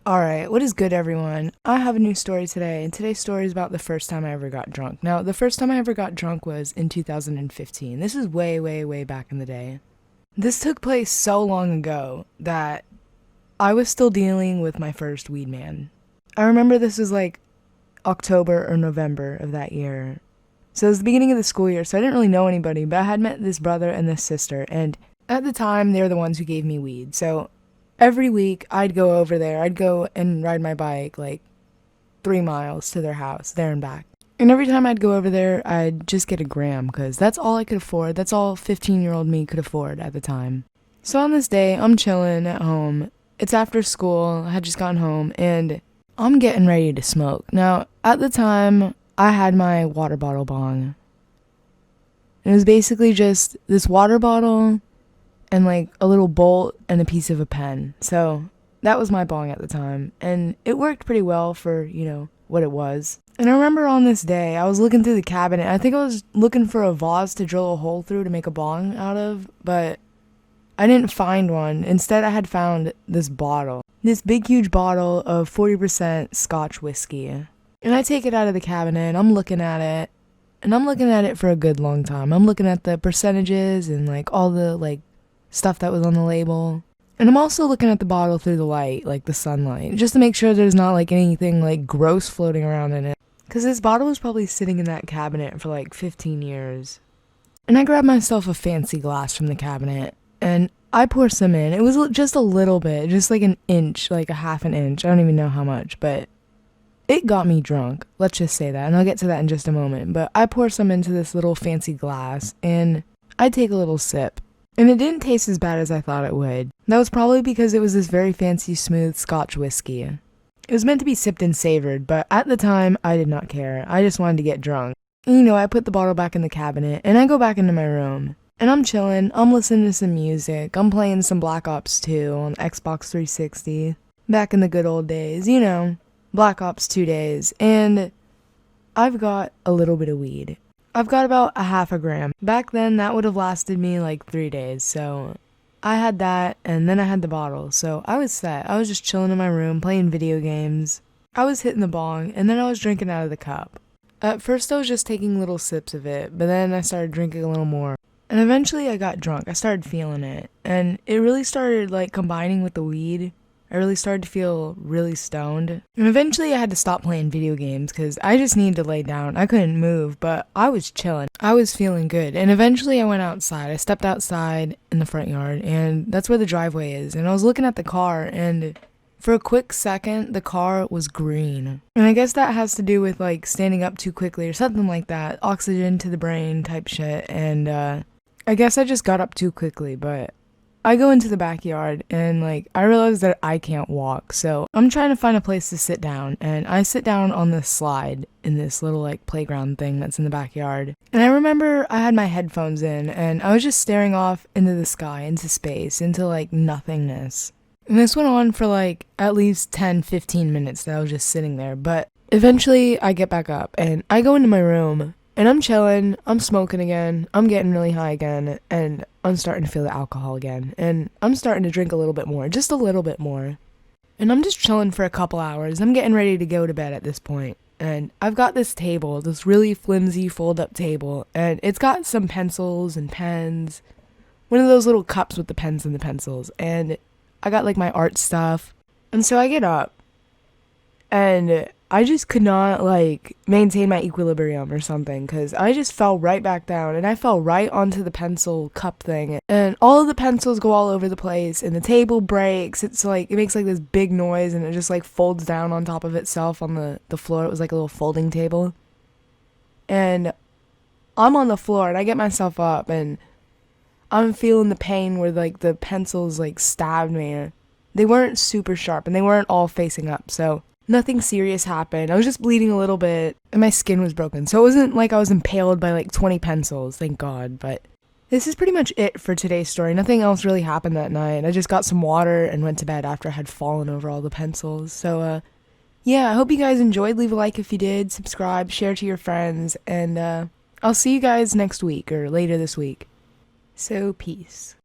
Alright, what is good, everyone? I have a new story today, and today's story is about the first time I ever got drunk. Now, the first time I ever got drunk was in 2015. This is way, way, way back in the day. This took place so long ago that I was still dealing with my first weed man. I remember this was like October or November of that year. So it was the beginning of the school year, so I didn't really know anybody, but I had met this brother and this sister, and at the time, they were the ones who gave me weed. So every week, I'd go over there. I'd go and ride my bike like 3 miles to their house, there and back. And every time I'd go over there, I'd just get a gram, because that's all I could afford. That's all 15-year-old me could afford at the time. So on this day, I'm chilling at home. It's after school. I had just gotten home, and I'm getting ready to smoke. Now, at the time, I had my water bottle bong. It was basically just this water bottle and like a little bolt and a piece of a pen. So that was my bong at the time, and it worked pretty well for, what it was. And I remember on this day, I was looking through the cabinet. I think I was looking for a vase to drill a hole through to make a bong out of, but I didn't find one. Instead, I had found this bottle. This big, huge bottle of 40% Scotch whiskey. And I take it out of the cabinet, and I'm looking at it. And I'm looking at it for a good long time. I'm looking at the percentages and like all the like stuff that was on the label. And I'm also looking at the bottle through the light, like the sunlight, just to make sure there's not like anything like gross floating around in it. Because this bottle was probably sitting in that cabinet for like 15 years. And I grabbed myself a fancy glass from the cabinet, and I pour some in. It was just a little bit, just like an inch, like a half an inch. I don't even know how much, but it got me drunk. Let's just say that, and I'll get to that in just a moment. But I pour some into this little fancy glass, and I take a little sip. And it didn't taste as bad as I thought it would. That was probably because it was this very fancy, smooth Scotch whiskey. It was meant to be sipped and savored, but at the time, I did not care. I just wanted to get drunk. And, I put the bottle back in the cabinet, and I go back into my room. And I'm chilling, I'm listening to some music, I'm playing some Black Ops 2 on Xbox 360. Back in the good old days, Black Ops 2 days. And I've got a little bit of weed. I've got about a half a gram. Back then, that would have lasted me like 3 days, so I had that, and then I had the bottle, so I was set. I was just chilling in my room, playing video games. I was hitting the bong, and then I was drinking out of the cup. At first, I was just taking little sips of it, but then I started drinking a little more. And eventually, I got drunk. I started feeling it, and it really started like combining with the weed. I really started to feel really stoned. And eventually I had to stop playing video games because I just needed to lay down. I couldn't move, but I was chilling. I was feeling good. And eventually I went outside. I stepped outside in the front yard, and that's where the driveway is. And I was looking at the car, and for a quick second, the car was green. And I guess that has to do with like standing up too quickly or something like that. Oxygen to the brain type shit. And I guess I just got up too quickly, but I go into the backyard, and I realize that I can't walk, so I'm trying to find a place to sit down, and I sit down on this slide in this little playground thing that's in the backyard. And I remember I had my headphones in, and I was just staring off into the sky, into space, into nothingness. And this went on for at least 10-15 minutes that I was just sitting there, but eventually I get back up, and I go into my room, and I'm chilling, I'm smoking again, I'm getting really high again, and I'm starting to feel the alcohol again, and I'm starting to drink a little bit more, just a little bit more. And I'm just chilling for a couple hours. I'm getting ready to go to bed at this point. And I've got this table, this really flimsy fold-up table, and it's got some pencils and pens, one of those little cups with the pens and the pencils, and I got my art stuff. And so I get up, and I just could not maintain my equilibrium or something, because I just fell right back down, and I fell right onto the pencil cup thing, and all of the pencils go all over the place, and the table breaks. It's it makes this big noise, and it just folds down on top of itself on the floor. It was like a little folding table, and I'm on the floor, and I get myself up, and I'm feeling the pain where the pencils stabbed me. They weren't super sharp, and they weren't all facing up, so nothing serious happened. I was just bleeding a little bit, and my skin was broken. So it wasn't like I was impaled by 20 pencils, thank God. But this is pretty much it for today's story. Nothing else really happened that night. I just got some water and went to bed after I had fallen over all the pencils. So, yeah, I hope you guys enjoyed. Leave a like if you did. Subscribe, share to your friends, and I'll see you guys next week or later this week. So, peace.